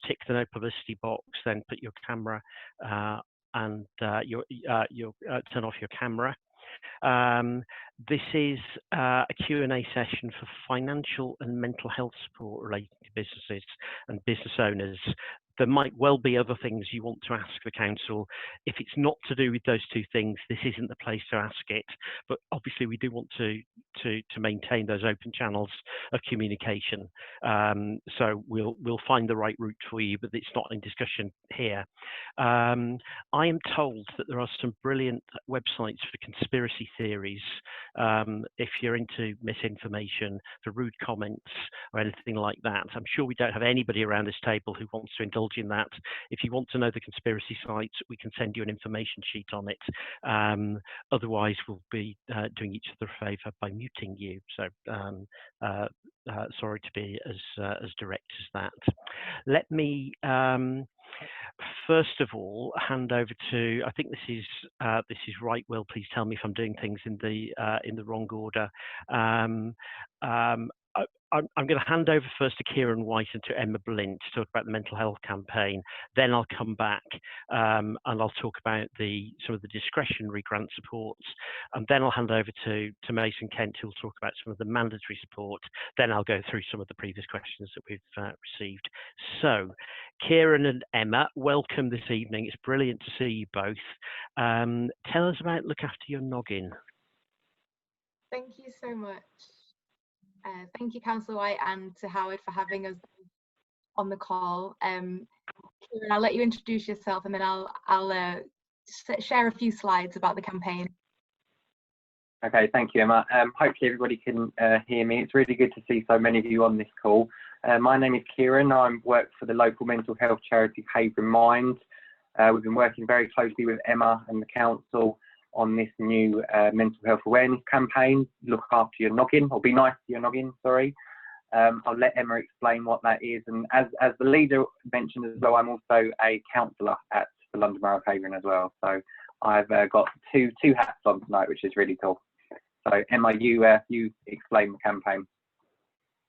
tick the no publicity box, then put your camera and turn off your camera. This is a Q&A session for financial and mental health support related to businesses and business owners. There might well be other things you want to ask the council. If it's not to do with those two things, this isn't the place to ask it. But obviously, we do want to maintain those open channels of communication. So we'll find the right route for you, but it's not in discussion here. I am told that there are some brilliant websites for conspiracy theories. If you're into misinformation, for rude comments or anything like that. I'm sure we don't have anybody around this table who wants to indulge in that. If you want to know the conspiracy sites, we can send you an information sheet on it. Otherwise, we'll be doing each other a favour by muting you. So sorry to be as direct as that. Let me first of all hand over to, I think this is right. Will, please tell me if I'm doing things in the wrong order. I'm going to hand over first to Kieran White and to Emma Blint to talk about the mental health campaign. Then I'll come back and I'll talk about some of the discretionary grant supports. And then I'll hand over to Mason Kent, who will talk about some of the mandatory support. Then I'll go through some of the previous questions that we've received. So, Kieran and Emma, welcome this evening. It's brilliant to see you both. Tell us about Look After Your Noggin. Thank you so much. Thank you, Councillor White, and to Howard for having us on the call. Kieran, I'll let you introduce yourself, and then I'll share a few slides about the campaign. Okay, thank you, Emma. Hopefully everybody can hear me. It's really good to see so many of you on this call. My name is Kieran. I work for the local mental health charity Havering Mind. We've been working very closely with Emma and the council on this new mental health awareness campaign, Look After Your Noggin, or Be Nice to Your Noggin, sorry. I'll let Emma explain what that is. And as the leader mentioned as well, I'm also a councillor at the London Borough of Havering as well. So I've got two hats on tonight, which is really cool. So Emma, you explain the campaign.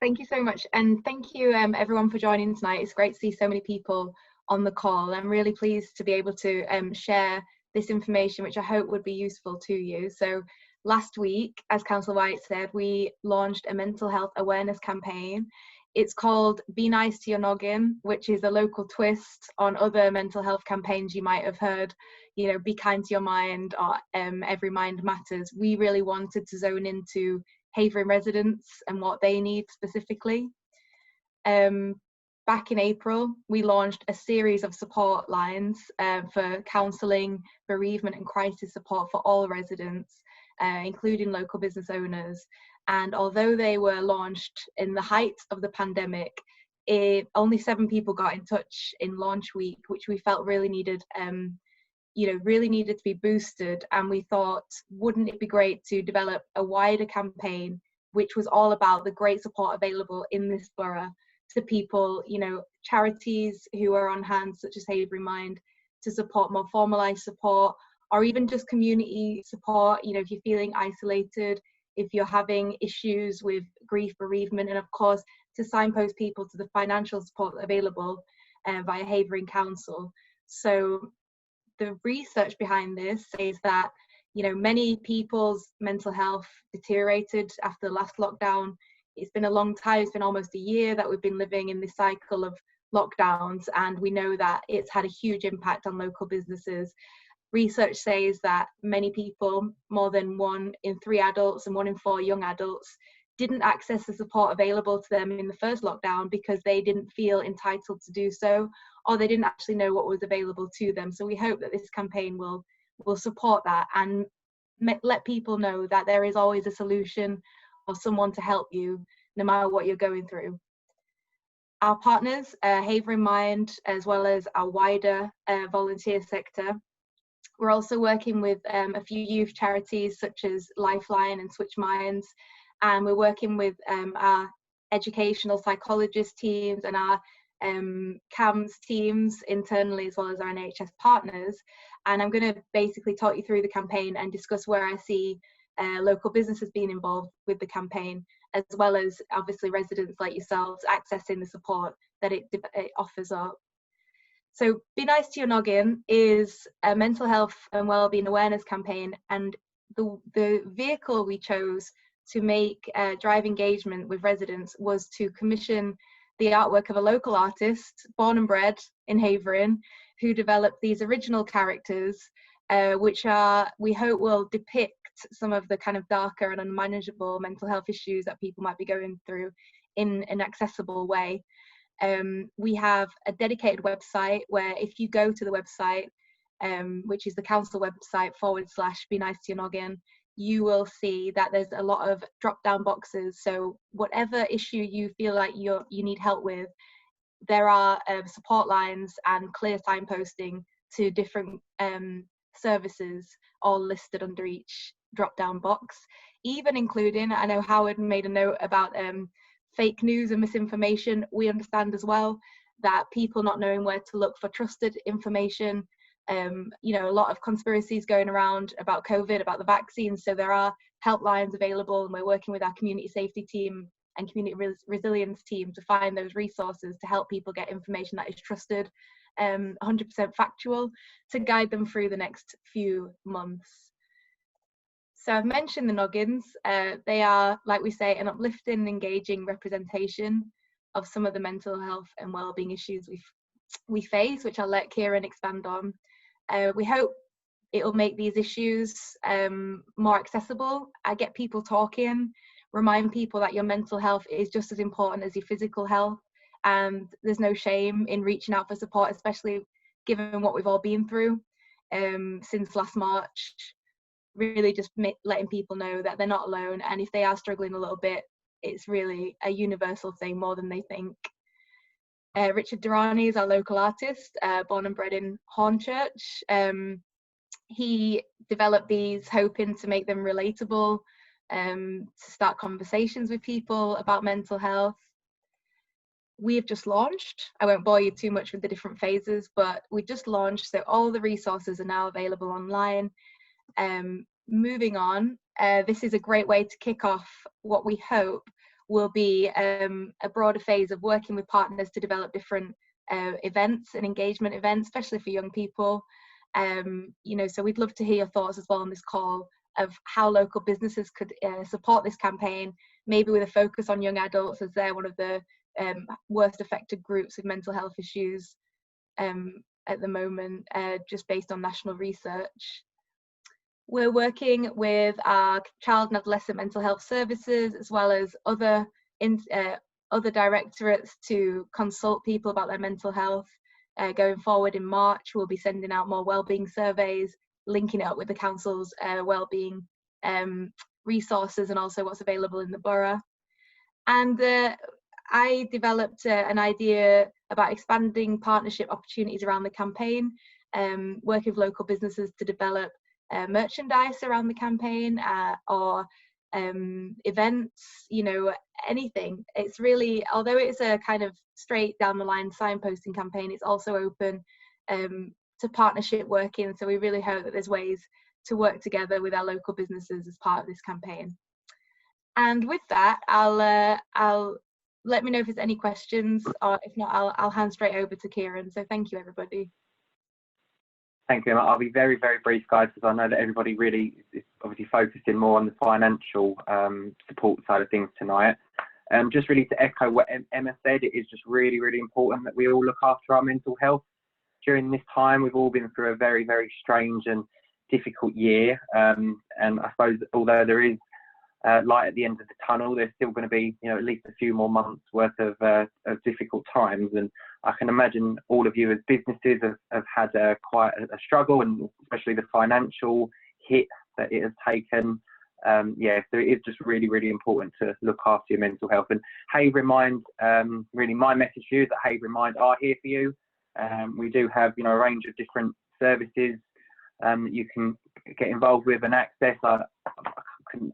Thank you so much. And thank you everyone for joining tonight. It's great to see so many people on the call. I'm really pleased to be able to share this information, which I hope would be useful to you. So last week, as Councillor White said, we launched a mental health awareness campaign. It's called Be Nice to Your Noggin, which is a local twist on other mental health campaigns you might have heard, you know, Be Kind to Your Mind or Every Mind Matters. We really wanted to zone into Havering residents and what they need specifically. Back in April, we launched a series of support lines for counselling, bereavement and crisis support for all residents, including local business owners. And although they were launched in the height of the pandemic, only 7 people got in touch in launch week, which we felt really needed, really needed to be boosted. And we thought, wouldn't it be great to develop a wider campaign, which was all about the great support available in this borough to people, you know, charities who are on hand, such as Havering Mind, to support more formalised support, or even just community support, you know, if you're feeling isolated, if you're having issues with grief, bereavement, and of course, to signpost people to the financial support available via Havering Council. So the research behind this says that, you know, many people's mental health deteriorated after the last lockdown. It's been a long time, it's been almost a year that we've been living in this cycle of lockdowns, and we know that it's had a huge impact on local businesses. Research says that many people, more than 1 in 3 adults and 1 in 4 young adults, didn't access the support available to them in the first lockdown because they didn't feel entitled to do so, or they didn't actually know what was available to them. So we hope that this campaign will support that and let people know that there is always a solution or someone to help you, no matter what you're going through. Our partners, Havering Mind, as well as our wider volunteer sector, we're also working with a few youth charities such as Lifeline and Switch Minds, and we're working with our educational psychologist teams and our CAMS teams internally, as well as our NHS partners. And I'm going to basically talk you through the campaign and discuss where I see local businesses being involved with the campaign, as well as obviously residents like yourselves accessing the support that it offers up. So Be Nice to Your Noggin is a mental health and wellbeing awareness campaign, and the vehicle we chose to make drive engagement with residents was to commission the artwork of a local artist, born and bred in Havering, who developed these original characters, which we hope will depict some of the kind of darker and unmanageable mental health issues that people might be going through in an accessible way. We have a dedicated website where if you go to the website, which is the council website /Be Nice to Your Noggin, you will see that there's a lot of drop down boxes. So whatever issue you feel like you need help with, there are support lines and clear signposting to different services, all listed under each drop down box, even including, I know Howard made a note about fake news and misinformation. We understand as well that people not knowing where to look for trusted information, you know, a lot of conspiracies going around about COVID, about the vaccines, so there are helplines available, and we're working with our community safety team and community resilience team to find those resources to help people get information that is trusted, 100% factual, to guide them through the next few months. So I've mentioned the noggins. They are, like we say, an uplifting and engaging representation of some of the mental health and wellbeing issues we face, which I'll let Kieran expand on. We hope it'll make these issues more accessible. I get people talking, remind people that your mental health is just as important as your physical health, and there's no shame in reaching out for support, especially given what we've all been through since last March. Really just letting people know that they're not alone, and if they are struggling a little bit, it's really a universal thing more than they think. Richard Durrani is our local artist, born and bred in Hornchurch. He developed these hoping to make them relatable, to start conversations with people about mental health. We have just launched. I won't bore you too much with the different phases, but we just launched, so all the resources are now available online. Moving on, this is a great way to kick off what we hope will be a broader phase of working with partners to develop different events and engagement events, especially for young people. You know, so we'd love to hear your thoughts as well on this call of how local businesses could support this campaign, maybe with a focus on young adults, as they're one of the worst affected groups with mental health issues at the moment, just based on national research. We're working with our child and adolescent mental health services, as well as other directorates, to consult people about their mental health. Going forward in March, we'll be sending out more wellbeing surveys, linking it up with the council's wellbeing resources and also what's available in the borough. And I developed an idea about expanding partnership opportunities around the campaign, working with local businesses to develop merchandise around the campaign, or events, you know, anything. It's really, although it's a kind of straight down the line signposting campaign, it's also open to partnership working. So we really hope that there's ways to work together with our local businesses as part of this campaign. And with that, I'll let me know if there's any questions, or if not, I'll hand straight over to Kieran. So thank you, everybody. Thank you, Emma. I'll be very, very brief, guys, because I know that everybody really is obviously focusing more on the financial support side of things tonight. Just really to echo what Emma said, it is just really, really important that we all look after our mental health during this time. We've all been through a very, very strange and difficult year. And I suppose although there is light at the end of the tunnel, there's still going to be, you know, at least a few more months worth of difficult times. And I can imagine all of you as businesses have had quite a struggle, and especially the financial hit that it has taken. Yeah, so it is just really, really important to look after your mental health. And Havering Mind, really my message to you is that Havering Mind are here for you. We do have, you know, a range of different services that you can get involved with and access.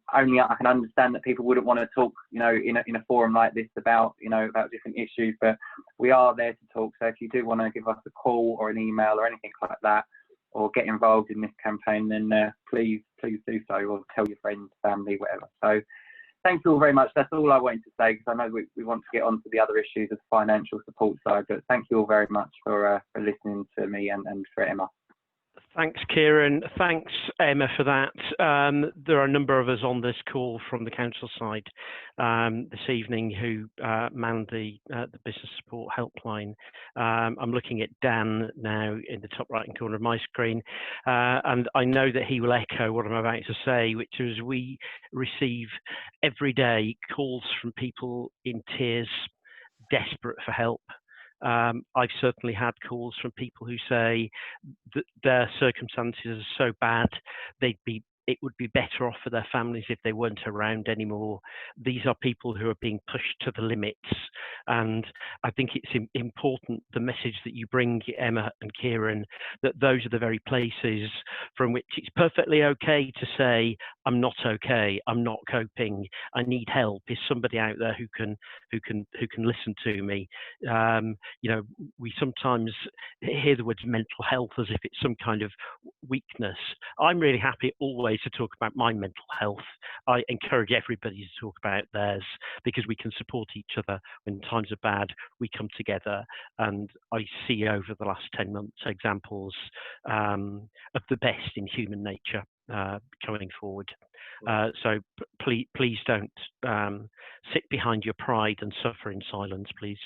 I can understand that people wouldn't want to talk, you know, in a forum like this about, you know, about different issues, but we are there to talk. So if you do want to give us a call or an email or anything like that, or get involved in this campaign, then please do so, or tell your friends, family, whatever. So thank you all very much. That's all I wanted to say, because I know we want to get on to the other issues of financial support side, but thank you all very much for listening to me and for Emma. Thanks, Kieran. Thanks, Emma, for that. There are a number of us on this call from the council side this evening who manned the business support helpline. I'm looking at Dan now in the top right-hand corner of my screen, and I know that he will echo what I'm about to say, which is we receive every day calls from people in tears, desperate for help. I've certainly had calls from people who say that their circumstances are so bad it would be better off for their families if they weren't around anymore. These are people who are being pushed to the limits, and I think it's important, the message that you bring, Emma and Kieran, that those are the very places from which it's perfectly okay to say, I'm not okay, I'm not coping, I need help. Is somebody out there who can listen to me? You know, we sometimes hear the words mental health as if it's some kind of weakness. I'm really happy always to talk about my mental health. I encourage everybody to talk about theirs, because we can support each other when times are bad. We come together, and I see over the last 10 months examples of the best in human nature coming forward. So please don't sit behind your pride and suffer in silence. Please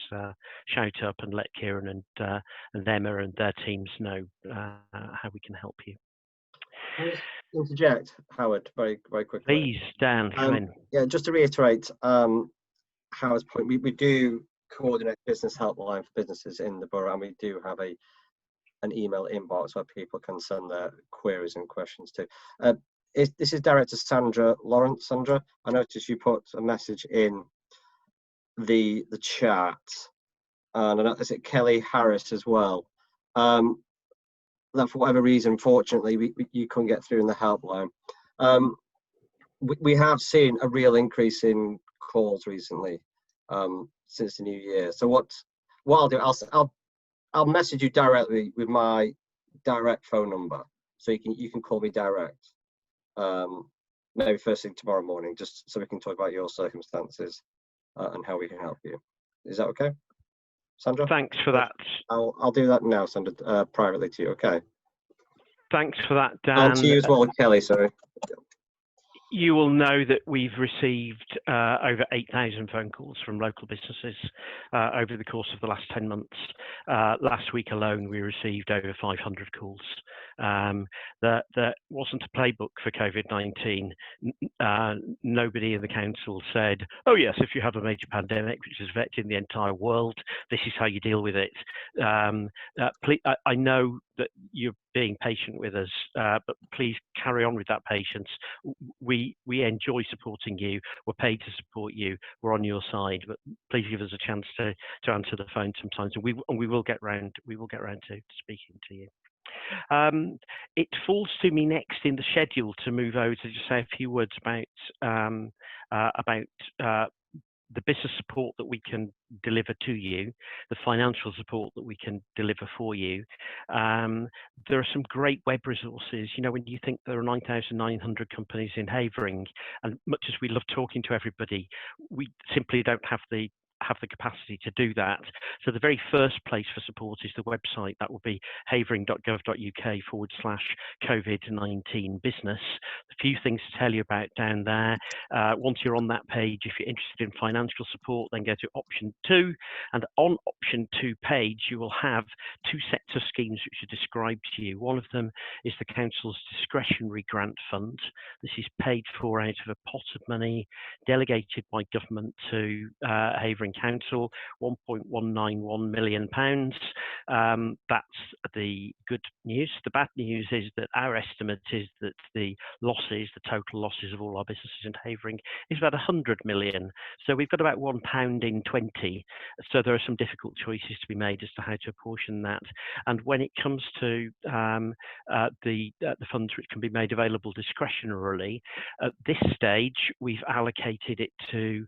shout up and let Kieran and Emma and their teams know how we can help you. Can I just interject, Howard, very quickly? Please, Dan, come in. Yeah, just to reiterate Howard's point, we do coordinate business helpline for businesses in the borough, and we do have an email inbox where people can send their queries and questions to. This is Director Sandra Lawrence. Sandra, I noticed you put a message in the chat, and I noticed it Kelly Harris as well. That for whatever reason, fortunately, you couldn't get through in the helpline. We have seen a real increase in calls recently since the new year. So what I'll do, I'll message you directly with my direct phone number, so you can call me direct. Maybe first thing tomorrow morning, just so we can talk about your circumstances and how we can help you. Is that okay, Sandra? Thanks for that. I'll do that now, Sandra, privately to you. Okay. Thanks for that, Dan. And to you as well, Kelly. Sorry. You will know that we've received over 8,000 phone calls from local businesses over the course of the last 10 months. Last week alone, we received over 500 calls. There wasn't a playbook for COVID-19. Nobody in the council said, oh yes, if you have a major pandemic which is affecting the entire world, this is how you deal with it. I know that you're being patient with us, but please carry on with that patience. We enjoy supporting you. We're paid to support you. We're on your side, but please give us a chance to answer the phone sometimes, and we will get round to speaking to you. It falls to me next in the schedule to move over to just say a few words about the business support that we can deliver to you, the financial support that we can deliver for you. There are some great web resources. You know, when you think there are 9,900 companies in Havering, and much as we love talking to everybody, we simply don't have the capacity to do that. So the very first place for support is the website. That will be havering.gov.uk/COVID-19 business. A few things to tell you about down there. Once you're on that page, if you're interested in financial support, then go to option 2. And on option 2 page, you will have 2 sets of schemes which are described to you. One of them is the council's discretionary grant fund. This is paid for out of a pot of money delegated by government to Havering Council, £1.191 million. That's the good news. The bad news is that our estimate is that the total losses of all our businesses in Havering is about 100 million. So we've got about £1 in 20. So there are some difficult choices to be made as to how to apportion that. And when it comes to the funds which can be made available discretionarily, at this stage we've allocated it to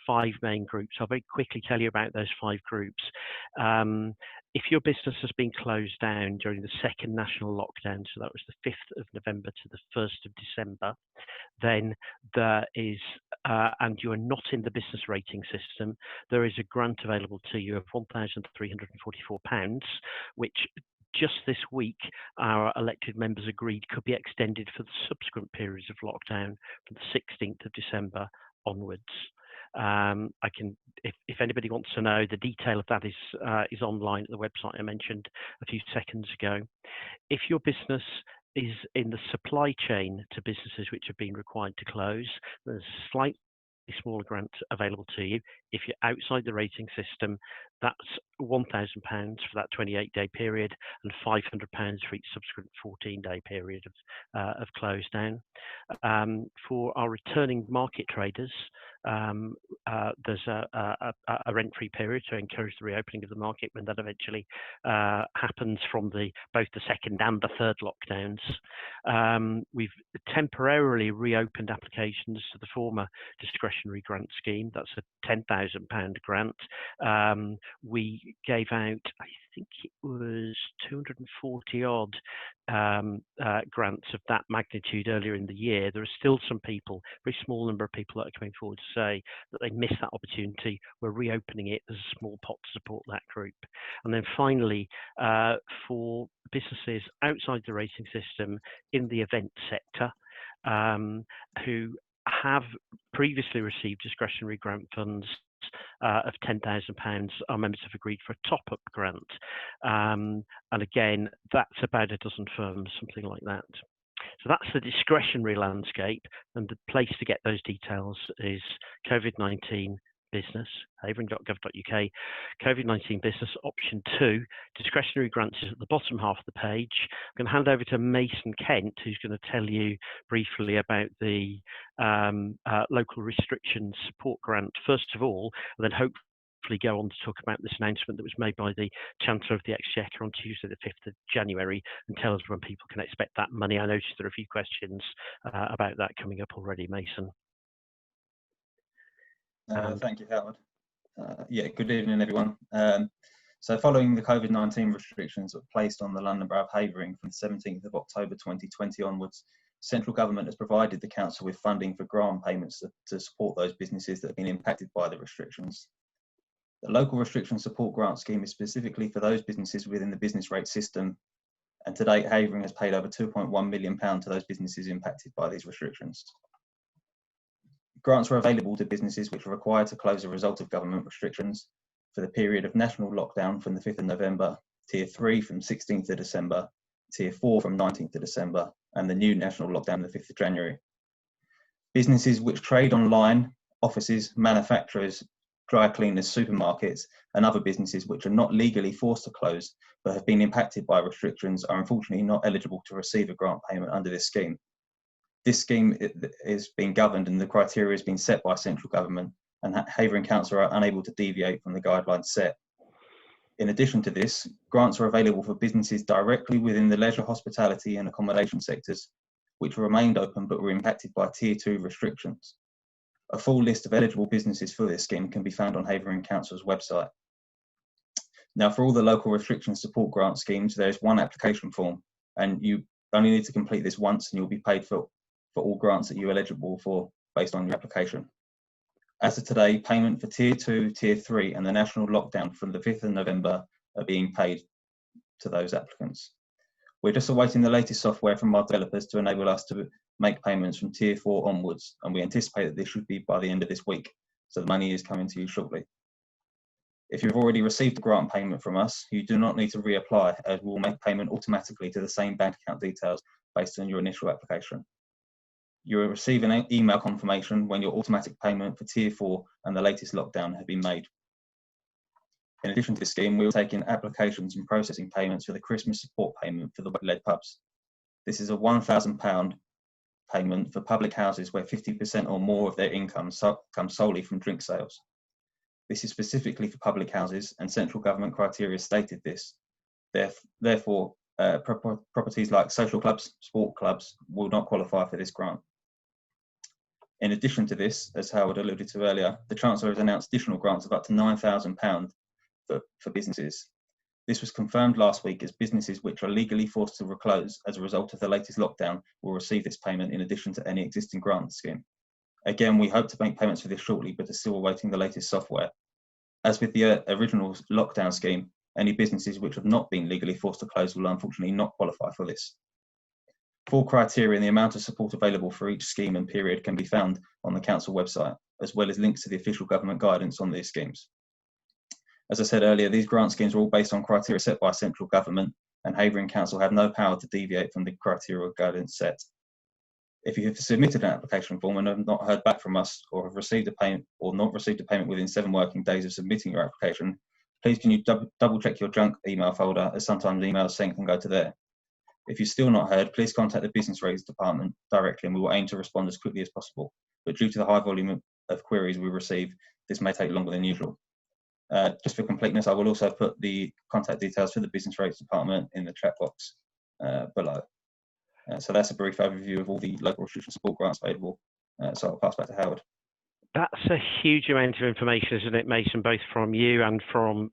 5 main groups. I'll very quickly tell you about those 5 groups. if your business has been closed down during the second national lockdown, so that was the 5th of November to the 1st of December, then there is, and you are not in the business rating system, there is a grant available to you of £1,344, which just this week our elected members agreed could be extended for the subsequent periods of lockdown from the 16th of December onwards. I can, if anybody wants to know, the detail of that is online at the website I mentioned a few seconds ago. If your business is in the supply chain to businesses which have been required to close, there's a slightly smaller grant available to you. If you're outside the rating system, that's £1,000 for that 28-day period and £500 for each subsequent 14-day period of close down. For our returning market traders, there's a rent-free period to encourage the reopening of the market when that eventually happens from both the second and the third lockdowns. We've temporarily reopened applications to the former discretionary grant scheme. That's a £10,000 grant. We gave out, I think it was 240 odd grants of that magnitude earlier in the year. There are still some people, a very small number of people that are coming forward to say that they missed that opportunity. We're reopening it as a small pot to support that group. And then finally, for businesses outside the rating system in the event sector, who have previously received discretionary grant funds of £10,000, our members have agreed for a top-up grant. And again, that's about a dozen firms, something like that. So that's the discretionary landscape, and the place to get those details is COVID-19 business, havering.gov.uk, COVID-19 business option 2, discretionary grants is at the bottom half of the page. I'm going to hand over to Mason Kent, who's going to tell you briefly about the local restrictions support grant, first of all, and then hopefully go on to talk about this announcement that was made by the Chancellor of the Exchequer on Tuesday the 5th of January, and tell us when people can expect that money. I noticed there are a few questions about that coming up already, Mason. Thank you, Howard. Yeah, good evening, everyone. So following the COVID-19 restrictions that were placed on the London Borough of Havering from the 17th of October 2020 onwards, central government has provided the council with funding for grant payments to support those businesses that have been impacted by the restrictions. The local restriction support grant scheme is specifically for those businesses within the business rate system, and to date Havering has paid over £2.1 million to those businesses impacted by these restrictions. Grants are available to businesses which are required to close as a result of government restrictions for the period of national lockdown from the 5th of November, Tier 3 from 16th of December, Tier 4 from 19th of December, and the new national lockdown the 5th of January. Businesses which trade online, offices, manufacturers, dry cleaners, supermarkets, and other businesses which are not legally forced to close but have been impacted by restrictions are unfortunately not eligible to receive a grant payment under this scheme. This scheme is being governed and the criteria has been set by central government, and Havering Council are unable to deviate from the guidelines set. In addition to this, grants are available for businesses directly within the leisure, hospitality and accommodation sectors, which remained open but were impacted by Tier 2 restrictions. A full list of eligible businesses for this scheme can be found on Havering Council's website. Now, for all the local restriction support grant schemes, there is one application form, and you only need to complete this once and you'll be paid for all grants that you're eligible for based on your application. As of today, payment for Tier 2, Tier 3 and the national lockdown from the 5th of November are being paid to those applicants. We're just awaiting the latest software from our developers to enable us to make payments from Tier 4 onwards, and we anticipate that this should be by the end of this week, so the money is coming to you shortly. If you've already received a grant payment from us, you do not need to reapply, as we'll make payment automatically to the same bank account details based on your initial application. You will receive an email confirmation when your automatic payment for Tier 4 and the latest lockdown have been made. In addition to this scheme, we will take in applications and processing payments for the Christmas support payment for the wet-led pubs. This is a £1,000 payment for public houses where 50% or more of their income comes solely from drink sales. This is specifically for public houses, and central government criteria stated this. Therefore, properties like social clubs, sport clubs will not qualify for this grant. In addition to this, as Howard alluded to earlier, the Chancellor has announced additional grants of up to £9,000 for businesses. This was confirmed last week as businesses which are legally forced to reclose as a result of the latest lockdown will receive this payment in addition to any existing grant scheme. Again, we hope to make payments for this shortly, but are still awaiting the latest software. As with the original lockdown scheme, any businesses which have not been legally forced to close will unfortunately not qualify for this. Full criteria and the amount of support available for each scheme and period can be found on the council website, as well as links to the official government guidance on these schemes. As I said earlier, these grant schemes are all based on criteria set by central government, and Havering Council have no power to deviate from the criteria or guidance set. If you have submitted an application form and have not heard back from us, or have received a payment or not received a payment within 7 working days of submitting your application, please can you double check your junk email folder, as sometimes emails sent can go to there. If you've still not heard, please contact the Business Rates Department directly and we will aim to respond as quickly as possible. But due to the high volume of queries we receive, this may take longer than usual. Just for completeness, I will also put the contact details for the Business Rates Department in the chat box below. So that's a brief overview of all the local restriction support grants available. So I'll pass back to Howard. That's a huge amount of information, isn't it, Mason, both from you and from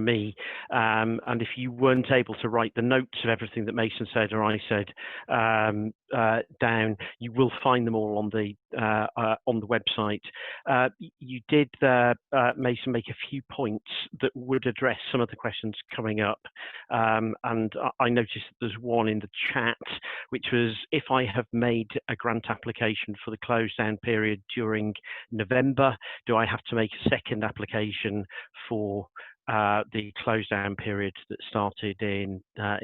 me. And if you weren't able to write the notes of everything that Mason said or I said down, you will find them all on the website. You did, Mason, make a few points that would address some of the questions coming up. And I noticed that there's one in the chat, which was, if I have made a grant application for the close down period during November, do I have to make a second application for the close down period that started in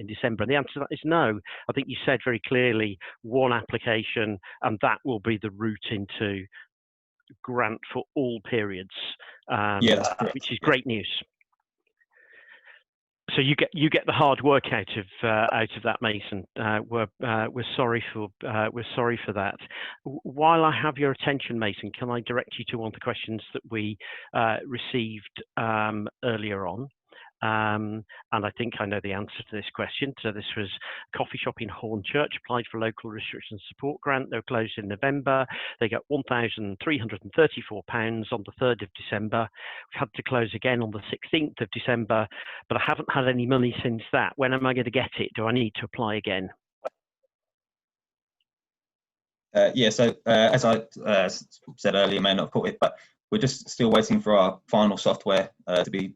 December? And the answer to that is no. I think you said very clearly one application, and that will be the route into grant for all periods, which is great news. So you get the hard work out of that, Mason. We're sorry for that. While I have your attention, Mason, can I direct you to one of the questions that we received earlier on? And I think I know the answer to this question. So this was a coffee shop in Hornchurch, applied for local restriction support grant. They were closed in November. They got £1,334 on the 3rd of December. We've had to close again on the 16th of December, but I haven't had any money since that. When am I going to get it? Do I need to apply again? So as I said earlier, you may not have caught it, but we're just still waiting for our final software to be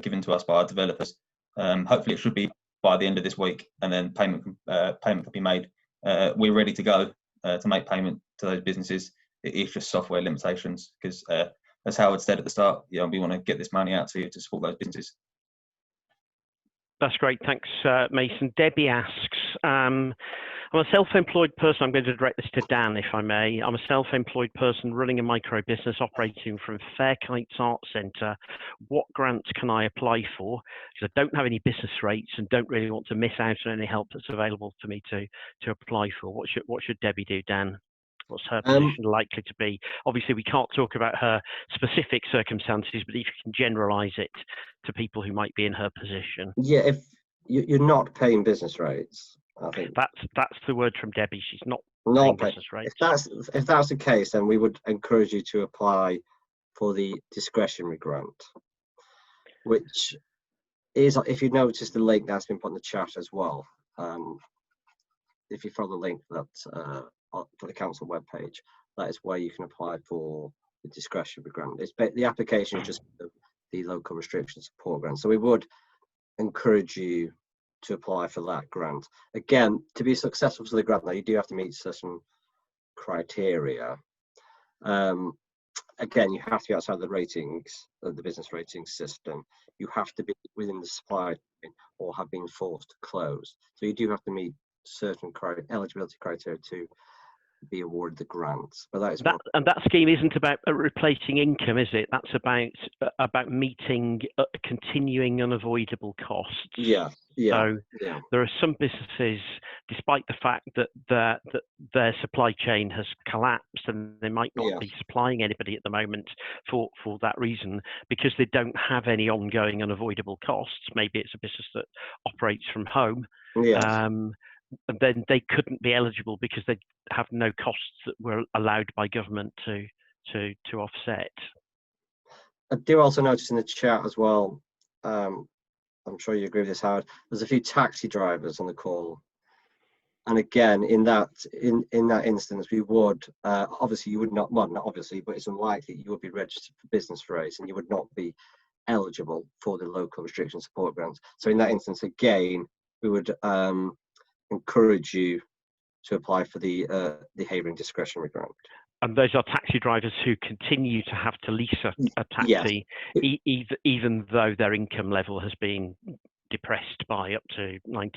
given to us by our developers. Hopefully it should be by the end of this week, and then payment can be made. We're ready to go to make payment to those businesses. It is just software limitations, because as Howard said at the start, we want to get this money out to you to support those businesses. That's great, thanks, Mason. Debbie asks, I'm a self-employed person. I'm going to direct this to Dan, if I may. I'm a self-employed person running a micro business operating from Fair Kites Arts Centre. What grants can I apply for? Because I don't have any business rates and don't really want to miss out on any help that's available for me to apply for. What should Debbie do, Dan? What's her position likely to be? Obviously, we can't talk about her specific circumstances, but if you can generalise it to people who might be in her position. Yeah, if you're not paying business rates, I think that's the word from Debbie. She's not paying business rates. If that's the case, then we would encourage you to apply for the discretionary grant, which is, if you notice the link that's been put in the chat as well. If you follow the link that for the council webpage, that is where you can apply for the discretionary grant. The application is just the local restriction support grant. So we would encourage you to apply for that grant. Again, to be successful for the grant, though, you do have to meet certain criteria. Again, you have to be outside the ratings, the business rating system. You have to be within the supply chain or have been forced to close. So you do have to meet certain eligibility criteria to be awarded the grants. But that is and that scheme isn't about replacing income, is it? That's about meeting continuing unavoidable costs. Yeah. So there are some businesses, despite the fact that their supply chain has collapsed and they might not be supplying anybody at the moment for that reason, because they don't have any ongoing unavoidable costs. Maybe it's a business that operates from home. And then they couldn't be eligible because they have no costs that were allowed by government to offset. I do also notice in the chat as well, I'm sure you agree with this, Howard. There's a few taxi drivers on the call, and again, in that instance, we would obviously you would not, well, not obviously, but it's unlikely you would be registered for business rates, and you would not be eligible for the local restriction support grant. So in that instance, again, we would encourage you to apply for the Havering discretionary grant. And those are taxi drivers who continue to have to lease a taxi, yes. even though their income level has been depressed by up to 90%.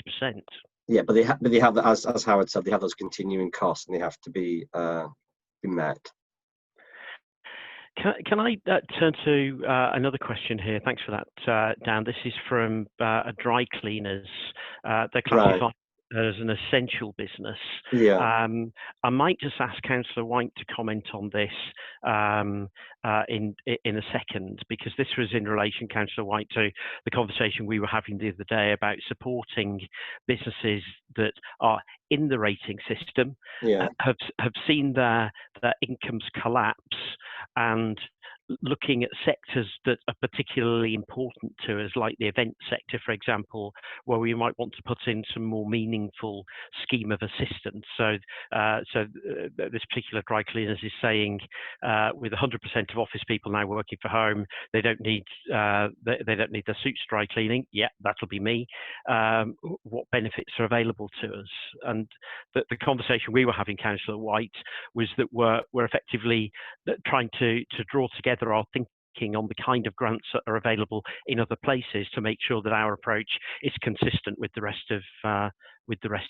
Yeah, but they have as Howard said, they have those continuing costs, and they have to be met. Can I turn to another question here? Thanks for that, Dan. This is from a dry cleaners. They're classified as an essential business. Yeah. I might just ask Councillor White to comment on this in a second, because this was in relation, Councillor White, to the conversation we were having the other day about supporting businesses that are in the rating system, have seen their incomes collapse, and looking at sectors that are particularly important to us, like the event sector, for example, where we might want to put in some more meaningful scheme of assistance. So this particular dry cleaners is saying, with 100% of office people now working from home, they don't need their suits dry cleaning. Yeah, that'll be me. What benefits are available to us? And the conversation we were having, Councillor White, was that we're effectively trying to draw together our thinking on the kind of grants that are available in other places to make sure that our approach is consistent with the rest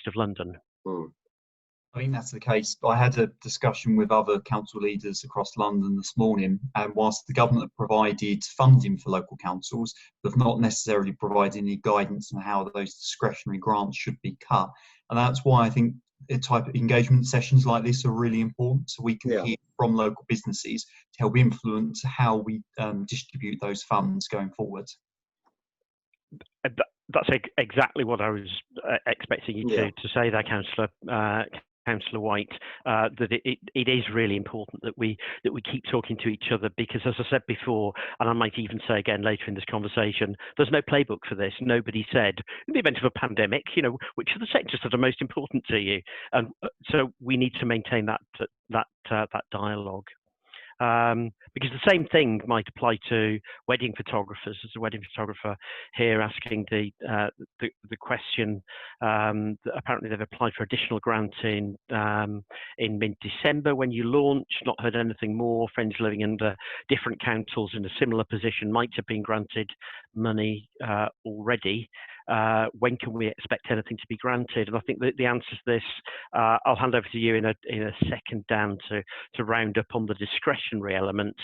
of London. I think that's the case. I had a discussion with other council leaders across London this morning, and whilst the government have provided funding for local councils, they've not necessarily provided any guidance on how those discretionary grants should be cut. And that's why I think the type of engagement sessions like this are really important, so we can hear from local businesses to help influence how we distribute those funds going forward. That's exactly what I was expecting you to say there, Councillor White, that it is really important that we keep talking to each other, because, as I said before, and I might even say again later in this conversation, there's no playbook for this. Nobody said, in the event of a pandemic, which are the sectors that are most important to you, and so we need to maintain that dialogue. Because the same thing might apply to wedding photographers. As a wedding photographer here asking the question, that apparently they've applied for additional grant in mid-December when you launched, not heard anything more. Friends living under different councils in a similar position might have been granted money already. When can we expect anything to be granted? And I think that the answer to this, I'll hand over to you in a second, Dan, to round up on the discretionary element.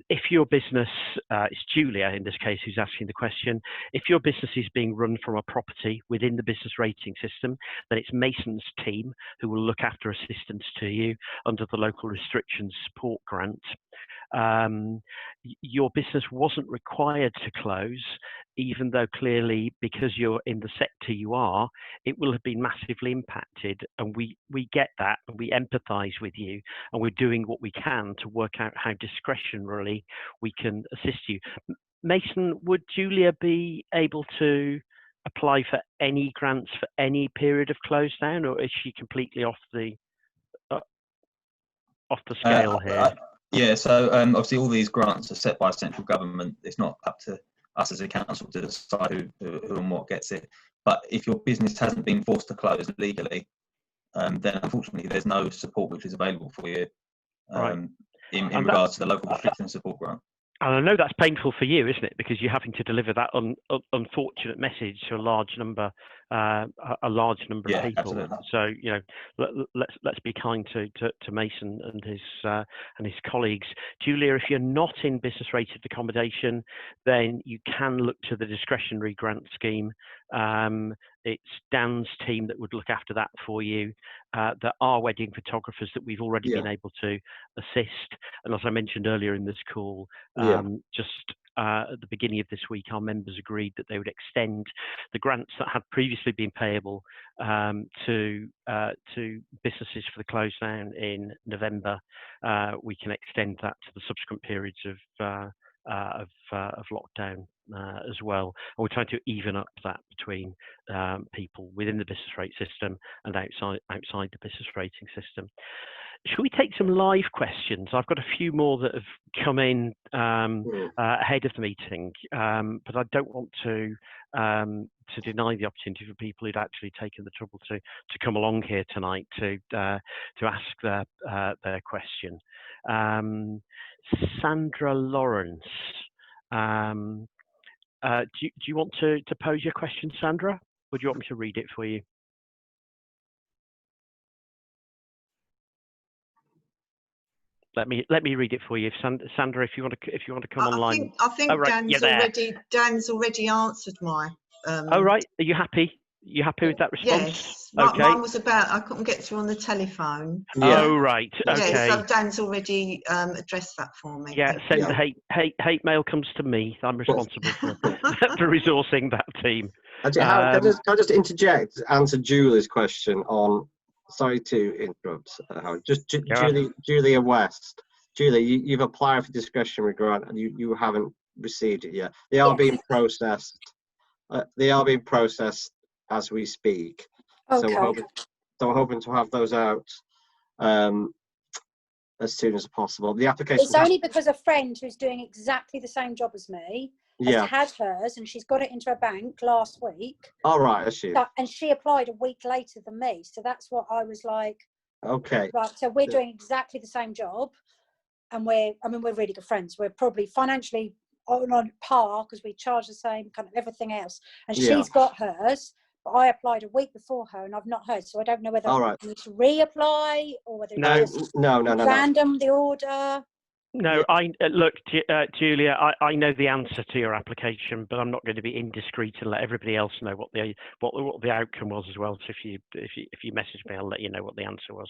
If your business, it's Julia in this case who's asking the question, if your business is being run from a property within the business rating system, then it's Mason's team who will look after assistance to you under the local restrictions support grant. Your business wasn't required to close, even though clearly, because you're in the sector you are, it will have been massively impacted, and we get that, and we empathise with you, and we're doing what we can to work out how discretionarily we can assist you. Mason, would Julia be able to apply for any grants for any period of close down, or is she completely off the scale here? Yeah, so obviously all these grants are set by central government. It's not up to us as a council to decide who and what gets it. But if your business hasn't been forced to close legally, then unfortunately there's no support which is available for you in regards to the local restriction support grant. And I know that's painful for you, isn't it? Because you're having to deliver that unfortunate message to a large number of people. Absolutely. So let's be kind to Mason and his colleagues. Julia, if you're not in business rated accommodation, then you can look to the discretionary grant scheme. It's Dan's team that would look after that for you. There are wedding photographers that we've already been able to assist. And as I mentioned earlier in this call, just at the beginning of this week, our members agreed that they would extend the grants that had previously been payable to businesses for the close down in November. We can extend that to the subsequent periods of lockdown as well. And we're trying to even up that between people within the business rate system and outside the business rating system. Shall we take some live questions? I've got a few more that have come in ahead of the meeting, but I don't want to deny the opportunity for people who'd actually taken the trouble to come along here tonight to ask their question. Sandra Lawrence, do you want to pose your question, Sandra, or do you want me to read it for you? Let me read it for you, Sandra. If you want to come online. I think right, Dan's already answered my. Oh right, are you happy? You happy with that response? Yes, okay. Mine was about I couldn't get through on the telephone. Yeah. Oh right, okay. Yeah, so Dan's already addressed that for me. Yeah, send hate mail comes to me. I'm responsible for resourcing that team. Actually, can I just interject, answer Julie's question on. Sorry to interrupt, Howard. Just Julia West. Julia, you've applied for discretionary grant and you haven't received it yet. They are being processed. They are being processed as we speak. Okay. So we're hoping to have those out as soon as possible. The application. It's only because a friend who's doing exactly the same job as me has had hers, and she's got it into her bank last week. All right, I see. And she applied a week later than me, so that's what I was like. Okay. Right, so we're doing exactly the same job, and we're really good friends. We're probably financially on par because we charge the same kind of everything else, and she's got hers. But I applied a week before her, and I've not heard, so I don't know whether I need to reapply or whether it's random the order. No, look, Julia. I know the answer to your application, but I'm not going to be indiscreet and let everybody else know what the outcome was as well. So if you message me, I'll let you know what the answer was.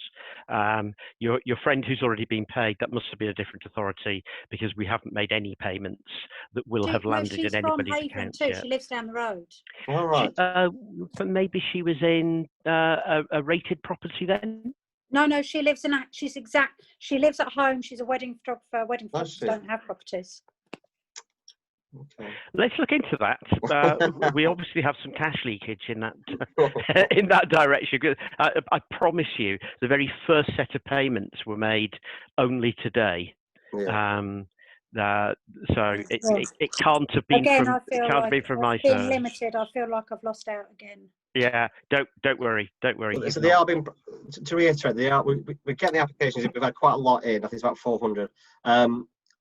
Your friend who's already been paid, that must have been a different authority because we haven't made any payments that will have landed in anybody's account yet. She lives down the road. All right. But maybe she was in a rated property then. No, she lives she lives at home. She's a wedding photographer. Wedding photographers don't have properties. Okay. Let's look into that. We obviously have some cash leakage in that direction. I promise you, the very first set of payments were made only today. Yeah. So it can't have been again, from. I feel it can't like be from my being side. limited. I feel like I've lost out again. Yeah, don't worry. So they are being, to reiterate, we get the applications in. We've had quite a lot in. I think it's about 400.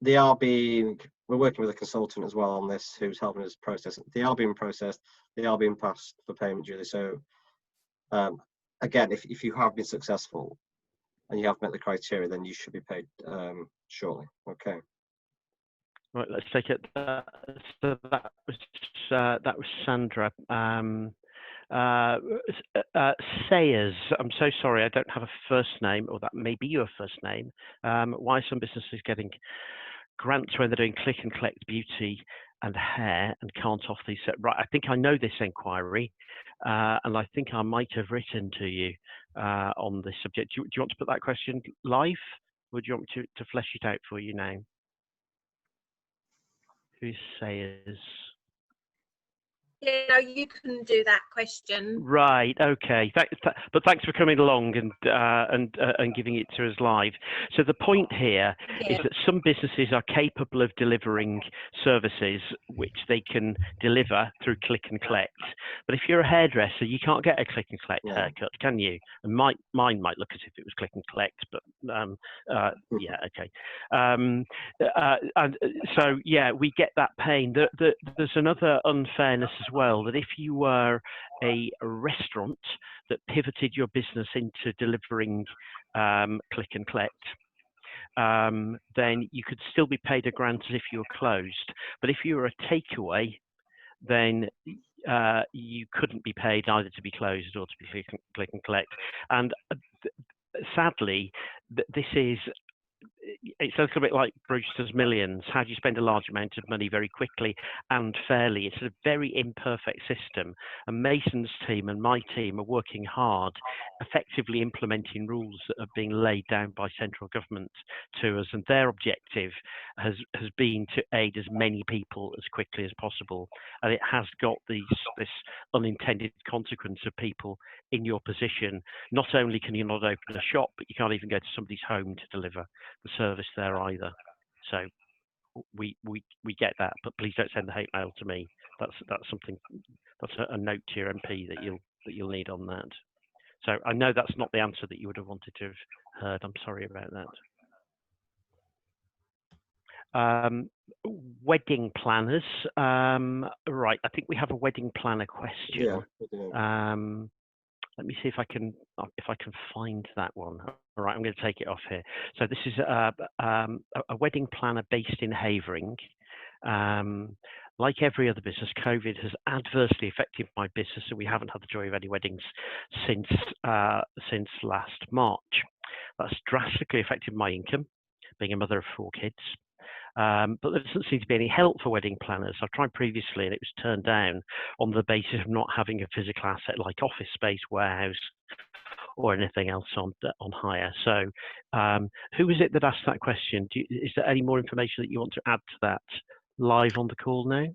We're working with a consultant as well on this who's helping us process it. They are being processed. They are being passed for payment, Julie. So again, if you have been successful and you have met the criteria, then you should be paid shortly. Okay. Right, let's take it. So that was Sandra. Sayers, I'm so sorry, I don't have a first name, or that may be your first name. Why some businesses getting grants when they're doing click and collect beauty and hair and can't offer these? Right, I think I know this inquiry, and I think I might have written to you on this subject. Do you want to put that question live, or do you want me to flesh it out for you now? Who's Sayers? Yeah, you can do that question. Right. Okay. But thanks for coming along and giving it to us live. So the point here is that some businesses are capable of delivering services which they can deliver through click and collect. But if you're a hairdresser, you can't get a click and collect haircut, can you? And mine might look as if it was click and collect, but yeah. Okay. And so yeah, we get that pain. There's another unfairness as well, that if you were a restaurant that pivoted your business into delivering click and collect, then you could still be paid a grant as if you were closed. But if you were a takeaway, then you couldn't be paid either to be closed or to be click and collect. And sadly, this is it's a little bit like Brewster's Millions. How do you spend a large amount of money very quickly and fairly? It's a very imperfect system. And Mason's team and my team are working hard, effectively implementing rules that are being laid down by central government to us. And their objective has been to aid as many people as quickly as possible. And it has got this unintended consequence of people in your position. Not only can you not open a shop, but you can't even go to somebody's home to deliver the service there either. So we get that, but please don't send the hate mail to me. That's something, that's a note to your MP that you'll need on that. So I know that's not the answer that you would have wanted to have heard. I'm sorry about that. Wedding planners. Right, I think we have a wedding planner question. Yeah. Let me see if I can find that one. All right, I'm going to take it off here. So this is a wedding planner based in Havering. Like every other business, COVID has adversely affected my business, and we haven't had the joy of any weddings since last March. That's drastically affected my income, being a mother of 4 kids. But there doesn't seem to be any help for wedding planners. I've tried previously and it was turned down on the basis of not having a physical asset like office space, warehouse, or anything else on hire. So who is it that asked that question? Is there any more information that you want to add to that live on the call now?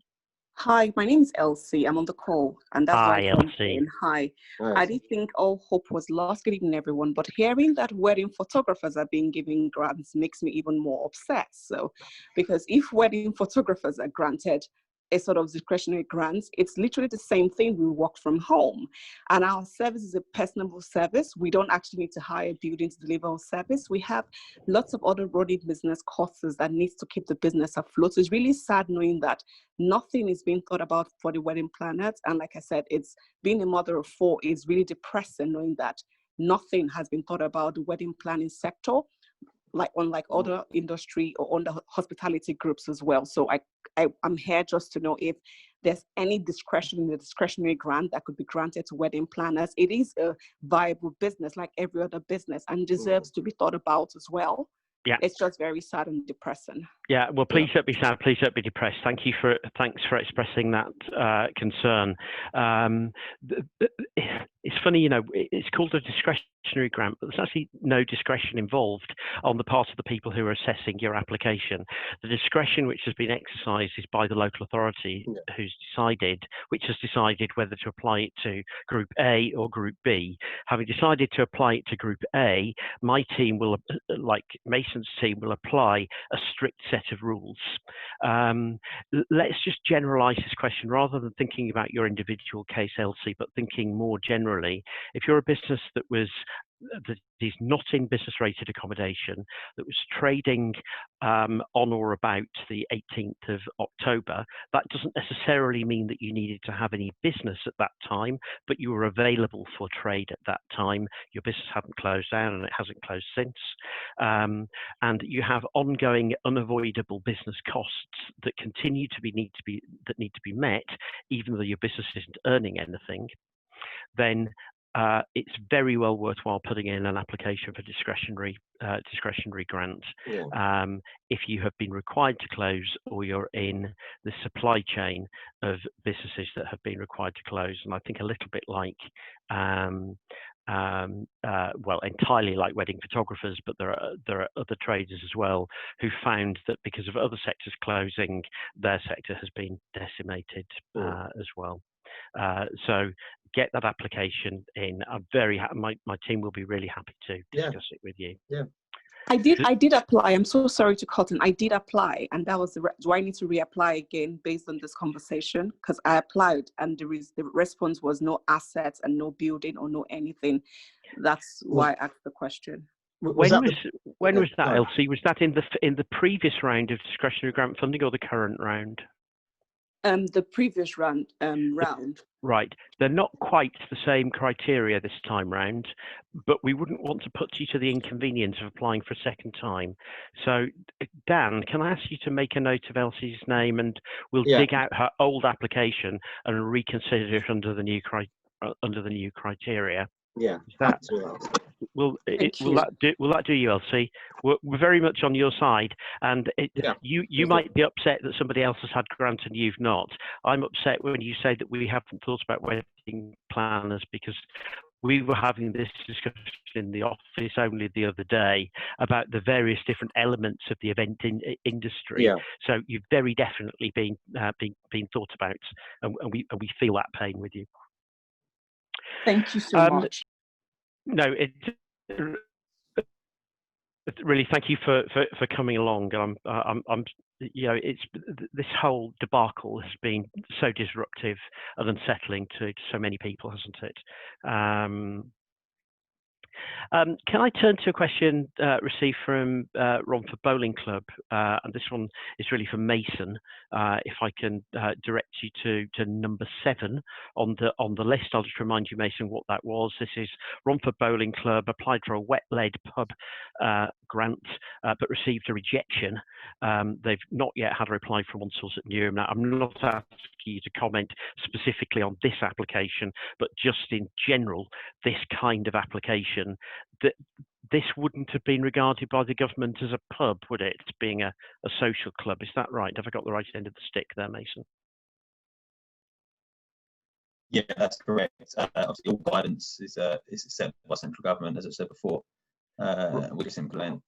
Hi, my name is Elsie. I'm on the call, and that's why I'm saying hi. I did think all hope was lost. Good evening, everyone. But hearing that wedding photographers are being given grants makes me even more upset. So, because if wedding photographers are granted a sort of discretionary grants, it's literally the same thing. We work from home, and our service is a personable service. We don't actually need to hire a building to deliver our service. We have lots of other running business costs that needs to keep the business afloat. So it's really sad knowing that nothing is being thought about for the wedding planners. And like I said, it's being a mother of 4 is really depressing knowing that nothing has been thought about the wedding planning sector, like unlike other industry or under hospitality groups as well. So I'm here just to know if there's any discretion in the discretionary grant that could be granted to wedding planners. It is a viable business like every other business and deserves to be thought about as well. Yeah, it's just very sad and depressing. Yeah, well, please don't be sad. Please don't be depressed. Thanks for expressing that concern. It's funny, you know, it's called a discretionary grant, but there's actually no discretion involved on the part of the people who are assessing your application. The discretion which has been exercised is by the local authority which has decided whether to apply it to Group A or Group B. Having decided to apply it to Group A, my team will, like Mason's team, will apply a strict set of rules. Let's just generalize this question rather than thinking about your individual case, Elsie, but thinking more generally. If you're a business that is not in business rated accommodation, that was trading on or about the 18th of October, that doesn't necessarily mean that you needed to have any business at that time, but you were available for trade at that time. Your business hadn't closed down and it hasn't closed since. And you have ongoing unavoidable business costs that need to be met, even though your business isn't earning anything, then it's very well worthwhile putting in an application for discretionary grant. If you have been required to close or you're in the supply chain of businesses that have been required to close. And I think a little bit like well, entirely like wedding photographers, but there are other traders as well who found that because of other sectors closing, their sector has been decimated as well. So get that application in. I'm very happy. My team will be really happy to discuss it with you. Yeah. I did apply. I'm so sorry to cut in. I did apply, and that was do I need to reapply again based on this conversation? Because I applied, and the response was no assets and no building or no anything. That's why I asked the question. When was that, Elsie? Was that in the previous round of discretionary grant funding or the current round? The previous round. Right. They're not quite the same criteria this time round, but we wouldn't want to put you to the inconvenience of applying for a second time. So, Dan, can I ask you to make a note of Elsie's name, and we'll dig out her old application and reconsider it under the new criteria? Yeah. Will that do you, Elsie? We're very much on your side, and you might be upset that somebody else has had grants and you've not. I'm upset when you say that we haven't thought about wedding planners, because we were having this discussion in the office only the other day about the various different elements of the event industry. Yeah. So you've very definitely been thought about, and we feel that pain with you. Thank you so much. No, really, thank you for coming along. I'm it's this whole debacle has been so disruptive and unsettling to so many people, hasn't it? Can I turn to a question received from Romford Bowling Club? And this one is really for Mason. If I can direct you to number 7 on the list. I'll just remind you, Mason, what that was. This is Romford Bowling Club applied for a wet-led pub grant, but received a rejection. They've not yet had a reply from Consols at Newham. Now, I'm not asking you to comment specifically on this application, but just in general, this kind of application, that this wouldn't have been regarded by the government as a pub, would it, being a social club? Is that right? Have I got the right end of the stick there, Mason? Yeah, that's correct. Obviously, all guidance is set by central government, as I said before. We just implement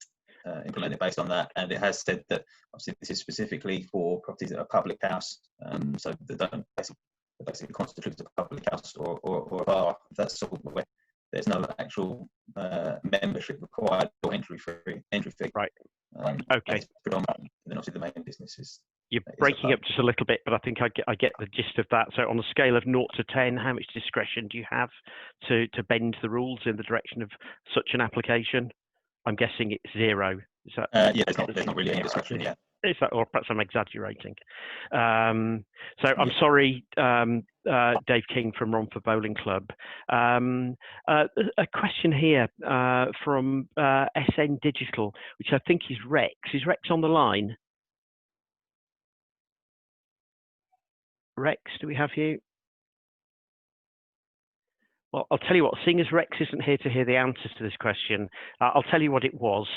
it based on that, and it has said that obviously this is specifically for properties that are public house, so they don't basically constitute a public house or a bar. That's sort of where there's no actual membership required or entry fee. Right. Okay. Predominantly, and then obviously the main business is. You're breaking up just a little bit, but I think I get the gist of that. So on a scale of 0 to 10, how much discretion do you have to bend the rules in the direction of such an application? I'm guessing it's 0. Is that? Yeah, there's not really any discretion yet. Is that, or perhaps I'm exaggerating? So I'm sorry, Dave King from Romford Bowling Club. A question here from SN Digital, which I think is Rex. Is Rex on the line? Rex, do we have you? Well, I'll tell you what, seeing as Rex isn't here to hear the answers to this question, I'll tell you what it was.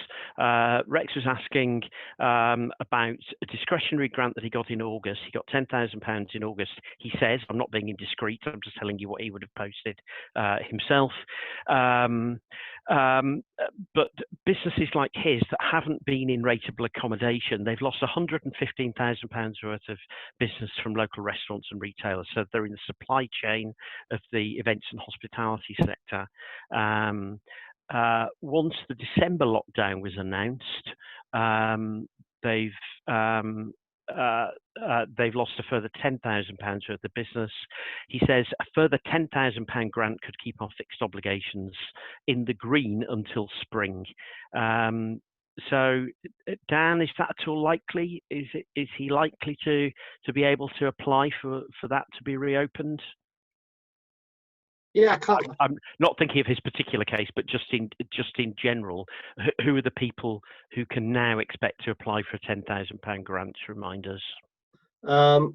Rex was asking about a discretionary grant that he got in August. He got £10,000 in August. He says, I'm not being indiscreet, I'm just telling you what he would have posted himself. But businesses like his that haven't been in rateable accommodation, they've lost £115,000 worth of business from local restaurants and retailers. So they're in the supply chain of the events and hospitality sector. Once the December lockdown was announced, they've lost a further £10,000 worth of business. He says a further £10,000 grant could keep our fixed obligations in the green until spring. So, Dan, is that at all likely? Is he likely to be able to apply for that to be reopened? Yeah, I'm not thinking of his particular case, but just in general, who are the people who can now expect to apply for a £10,000 grant? Remind us.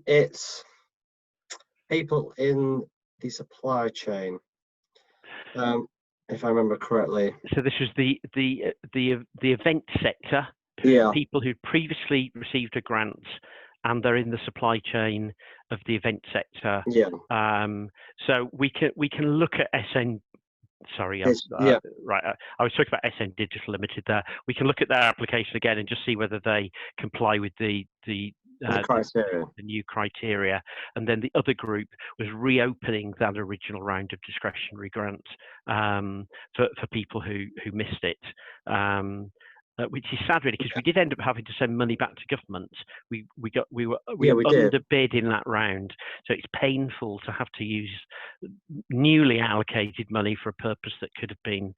It's people in the supply chain, if I remember correctly. So this was the event sector. Yeah. People who previously received a grant and they're in the supply chain of the event sector. Yeah. So we can look at SN. Sorry, right. I was talking about SN Digital Limited there. We can look at their application again and just see whether they comply with the new criteria. And then the other group was reopening that original round of discretionary grant for people who missed it. Which is sad, really, because we did end up having to send money back to government. We were underbid in that round, so it's painful to have to use newly allocated money for a purpose that could have been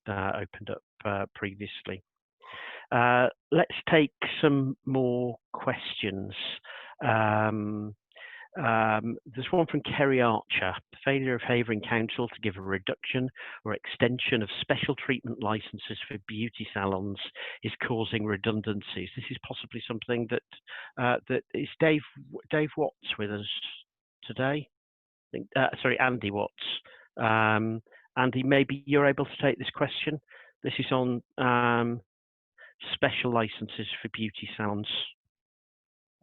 opened up previously. Let's take some more questions. There's one from Kerry Archer. The failure of Havering Council to give a reduction or extension of special treatment licences for beauty salons is causing redundancies. This is possibly something that is Dave Watts with us today. I think, sorry, Andy Watts. Andy, maybe you're able to take this question. This is on special licenses for beauty salons.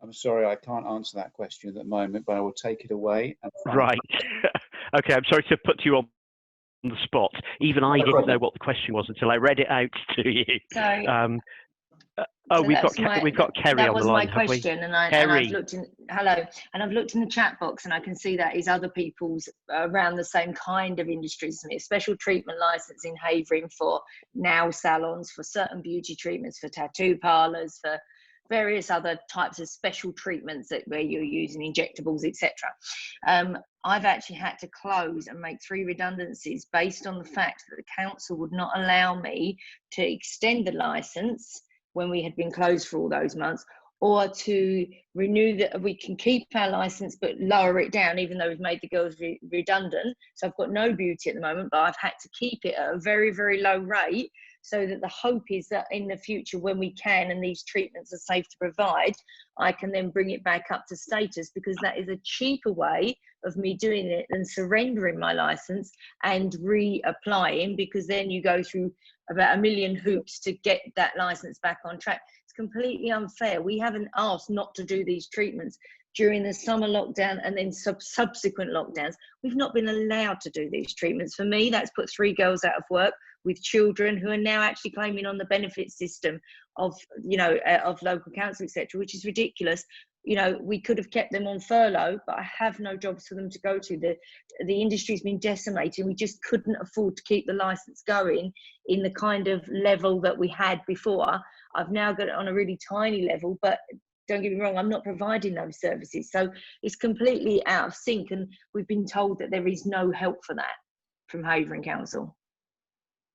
I'm sorry, I can't answer that question at the moment, but I will take it away. Right. Okay, I'm sorry to put you on the spot. Even I didn't know what the question was until I read it out to you. Sorry. So we've got Kerry on the line. That was my question, and I've looked in. Hello, and I've looked in the chat box, and I can see that is other people's around the same kind of industries. A special treatment license in Havering for nail salons, for certain beauty treatments, for tattoo parlours, for various other types of special treatments where you're using injectables, etc. I've actually had to close and make 3 redundancies based on the fact that the council would not allow me to extend the licence when we had been closed for all those months, or to renew that. We can keep our licence but lower it down, even though we've made the girls redundant. So I've got no beauty at the moment, but I've had to keep it at a very, very low rate, so that the hope is that in the future, when we can and these treatments are safe to provide, I can then bring it back up to status, because that is a cheaper way of me doing it than surrendering my licence and reapplying, because then you go through about 1 million hoops to get that licence back on track. It's completely unfair. We haven't asked not to do these treatments during the summer lockdown and then subsequent lockdowns. We've not been allowed to do these treatments. For me, that's put 3 girls out of work with children who are now actually claiming on the benefit system of, of local council, etc., which is ridiculous. We could have kept them on furlough, but I have no jobs for them to go to. The industry's been decimated. We just couldn't afford to keep the licence going in the kind of level that we had before. I've now got it on a really tiny level, but don't get me wrong, I'm not providing those services. So it's completely out of sync, and we've been told that there is no help for that from Havering Council.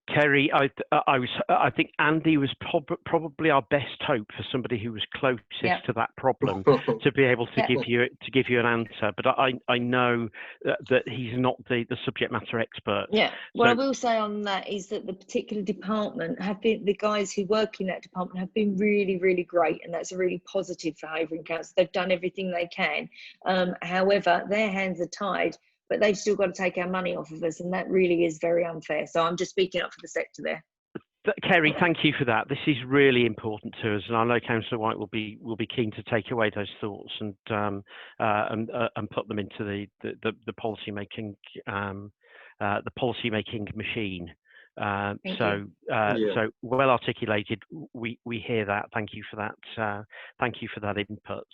Kerry, I think Andy was probably our best hope for somebody who was closest to that problem to be able to give you an answer. But I know that he's not the subject matter expert. Yeah. What I will say on that is that the particular department the guys who work in that department have been really, really great, and that's a really positive for Havering Council. They've done everything they can. However, their hands are tied, but they've still got to take our money off of us, and that really is very unfair. So I'm just speaking up for the sector there. Kerry, thank you for that. This is really important to us, and I know Councillor White will be keen to take away those thoughts and put them into the policy making machine. So well articulated. We hear that. Thank you for that. Thank you for that input.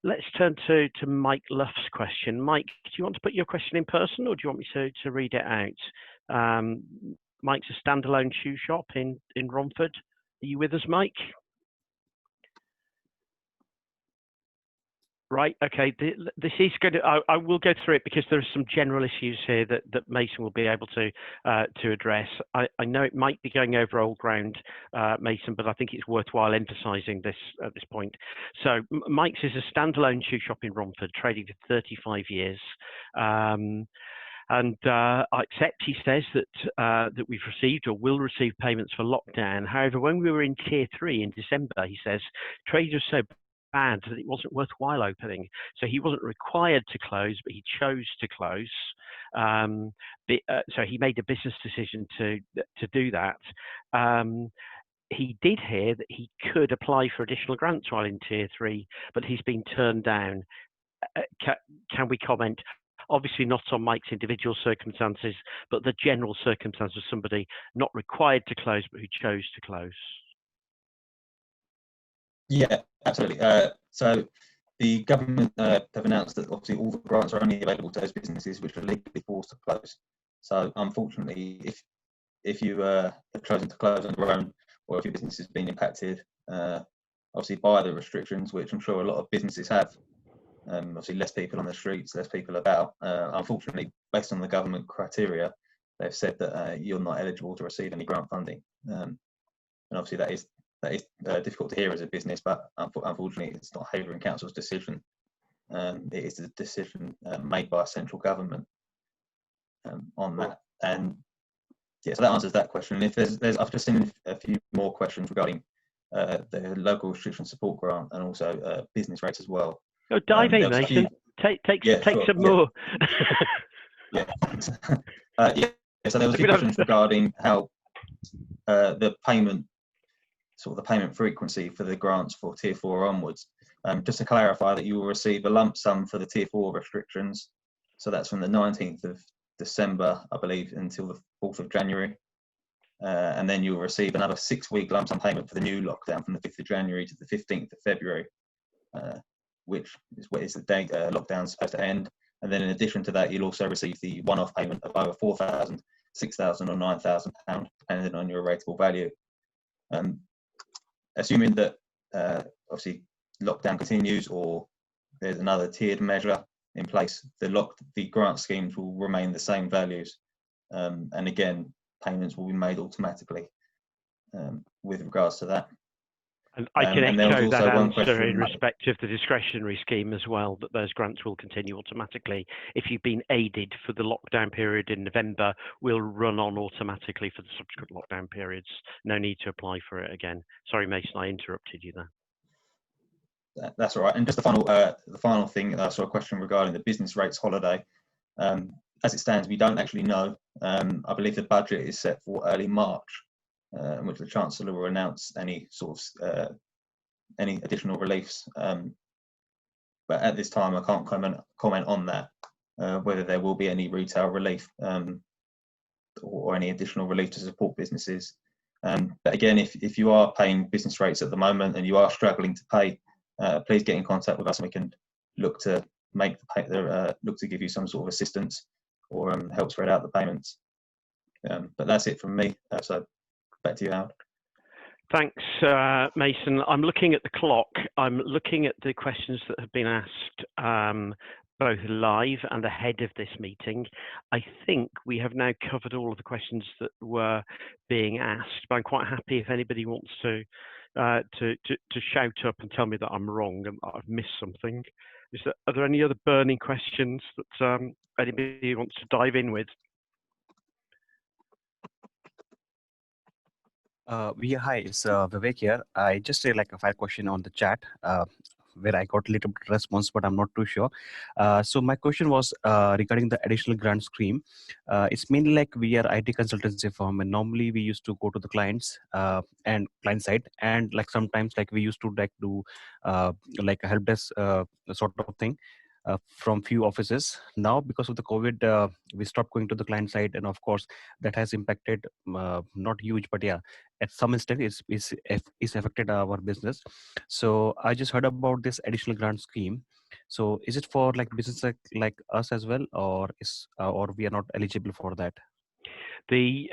Let's turn to Mike Luff's question. Mike, do you want to put your question in person, or do you want me to read it out? Mike's a standalone shoe shop in Romford. Are you with us, Mike? Right. Okay. This is going to. I will go through it because there are some general issues here that Mason will be able to address. I know it might be going over old ground, Mason, but I think it's worthwhile emphasising this at this point. So Mike's is a standalone shoe shop in Romford, trading for 35 years. And I accept, he says, that we've received or will receive payments for lockdown. However, when we were in Tier 3 in December, he says, trade was so bad that it wasn't worthwhile opening. So he wasn't required to close, but he chose to close. So he made a business decision to do that. He did hear that he could apply for additional grants while in Tier 3, but he's been turned down. Can we comment? Obviously not on Mike's individual circumstances, but the general circumstances of somebody not required to close, but who chose to close. Yeah, absolutely. So the government have announced that obviously all the grants are only available to those businesses which are legally forced to close. So unfortunately, if you are chosen to close on your own, or if your business has been impacted, obviously by the restrictions, which I'm sure a lot of businesses have, obviously less people on the streets, less people about. Unfortunately, based on the government criteria, they've said that you're not eligible to receive any grant funding. And obviously that is difficult to hear as a business, but unfortunately it's not Havering Council's decision. It is a decision made by central government on that. And yeah, so that answers that question. And if I've just seen a few more questions regarding the local restriction support grant and also business rates as well. Oh, dive in, Nathan. Take some more. Yeah. Yeah. So there was a few questions regarding how the payment frequency for the grants for Tier 4 onwards. Just to clarify that you will receive a lump sum for the Tier 4 restrictions. So that's from the 19th of December, I believe, until the 4th of January. And then you'll receive another 6-week lump sum payment for the new lockdown from the 5th of January to the 15th of February, which is the date lockdown's supposed to end. And then in addition to that, you'll also receive the one-off payment of either £4,000, £6,000 or £9,000, depending on your rateable value. Assuming that obviously lockdown continues or there's another tiered measure in place, the grant schemes will remain the same values. And again, payments will be made automatically with regards to that. And I can echo that answer in respect of the discretionary scheme as well, that those grants will continue automatically. If you've been aided for the lockdown period in November, will run on automatically for the subsequent lockdown periods. No need to apply for it again. Sorry, Mason, I interrupted you there. That's all right. And just the final thing, I saw a question regarding the business rates holiday. As it stands, we don't actually know. I believe the budget is set for early March, in which the Chancellor will announce any sort of any additional reliefs. But at this time, I can't comment on that, whether there will be any retail relief or any additional relief to support businesses. But again, if you are paying business rates at the moment and you are struggling to pay, please get in contact with us and we can look to look to give you some sort of assistance or help spread out the payments. But that's it from me. So back to you, Howard. Thanks, Mason. I'm looking at the clock. I'm looking at the questions that have been asked both live and ahead of this meeting. I think we have now covered all of the questions that were being asked, but I'm quite happy if anybody wants to shout up and tell me that I'm wrong and I've missed something. Are there any other burning questions that anybody wants to dive in with? Yeah, hi, it's Vivek here. I just say like a fire question on the chat where I got a little bit of response, but I'm not too sure. So my question was regarding the additional grant scheme. It's mainly like we are IT consultancy firm, and normally we used to go to the clients and client side, and like sometimes like we used to like do like a help desk sort of thing. From few offices. Now, because of the COVID, we stopped going to the client side, and of course, that has impacted not huge, but yeah, at some extent, it's affected our business. So I just heard about this additional grant scheme. So is it for like business like us as well, or or we are not eligible for that? The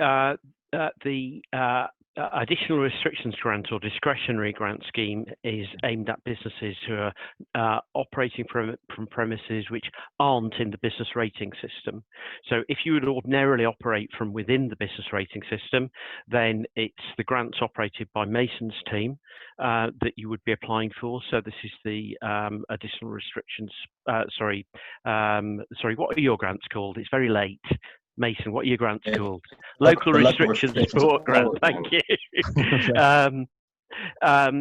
additional restrictions grant or discretionary grant scheme is aimed at businesses who are operating from premises which aren't in the business rating system. So if you would ordinarily operate from within the business rating system, then it's the grants operated by Mason's team that you would be applying for. So this is the additional restrictions. Sorry, what are your grants called? It's very late. Mason, what are your grants called? Local restrictions support grant. Thank you.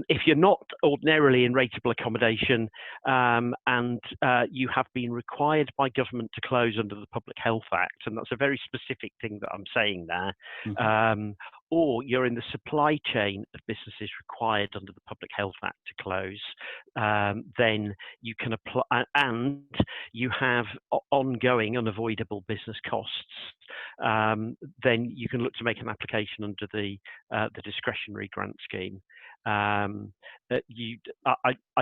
If you're not ordinarily in rateable accommodation and you have been required by government to close under the Public Health Act, and that's a very specific thing that I'm saying there, or you're in the supply chain of businesses required under the Public Health Act to close, then you can apply, and you have ongoing unavoidable business costs, then you can look to make an application under the discretionary grant scheme. I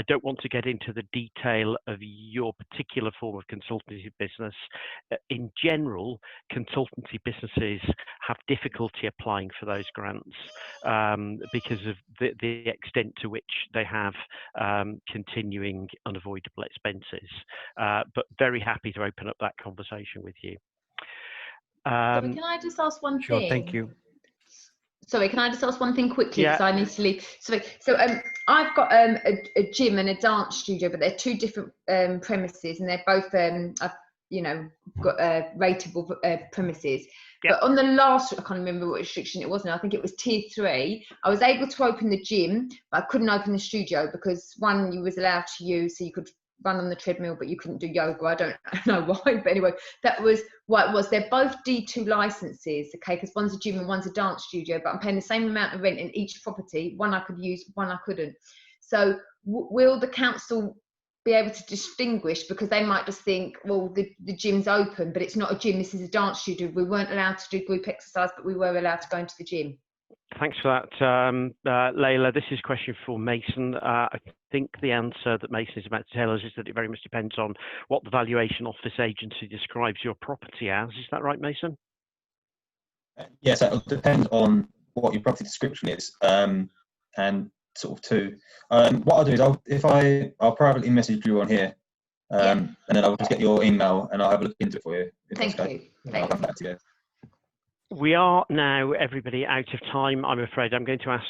don't want to get into the detail of your particular form of consultancy business. In general, consultancy businesses have difficulty applying for those grants because of the extent to which they have continuing unavoidable expenses. But very happy to open up that conversation with you. Sorry, can I just ask one thing? Sure, thank you. Sorry, can I just ask one thing quickly? Yeah. Because I need to leave. So I've got a gym and a dance studio, but they're two different premises, and they're both, got rateable premises. Yep. But on the last, I can't remember what restriction it was now. I think it was Tier 3. I was able to open the gym, but I couldn't open the studio because one, you was allowed to use, so you could run on the treadmill, but you couldn't do yoga. I don't know why, but anyway, that was what it was. They're both D2 licenses, okay, because one's a gym and one's a dance studio, but I'm paying the same amount of rent in each property. One I could use, one I couldn't. So will the council be able to distinguish, because they might just think, well, the gym's open, but it's not a gym, this is a dance studio. We weren't allowed to do group exercise, but we were allowed to go into the gym. Thanks for that, Layla. This is a question for Mason. I think the answer that Mason is about to tell us is that it very much depends on what the valuation office agency describes your property as. Is that right, Mason? Yes, it will depend on what your property description is, and sort of two. What I'll do is I'll privately message you on here, and then I'll just get your email and I'll have a look into it for you. Thank you. I'll come back to you. We are now, everybody, out of time, I'm afraid. I'm going to ask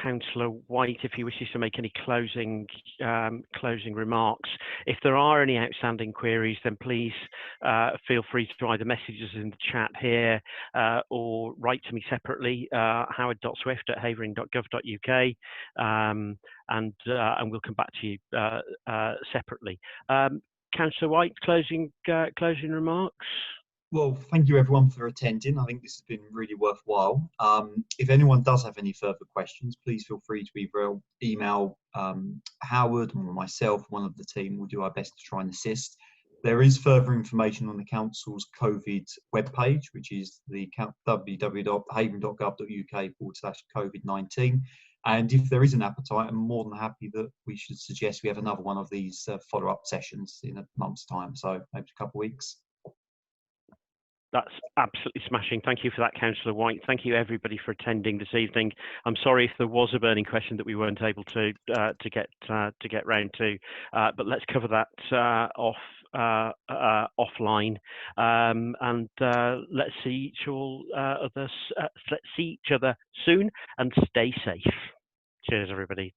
Councillor White if he wishes to make any closing remarks. If there are any outstanding queries, then please feel free to either message us in the chat here or write to me separately, howard.swift@havering.gov.uk, and we'll come back to you separately. Councillor White, closing remarks? Well, thank you everyone for attending. I think this has been really worthwhile. If anyone does have any further questions, please feel free to either email Howard or myself, one of the team. We'll do our best to try and assist. There is further information on the council's COVID webpage, which is the www.havering.gov.uk/COVID-19. And if there is an appetite, I'm more than happy that we should suggest we have another one of these follow-up sessions in a month's time, so maybe a couple of weeks. That's absolutely smashing. Thank you for that, Councillor White. Thank you, everybody, for attending this evening. I'm sorry if there was a burning question that we weren't able to get round to, but let's cover that offline, and let's see each other soon, and stay safe. Cheers, everybody.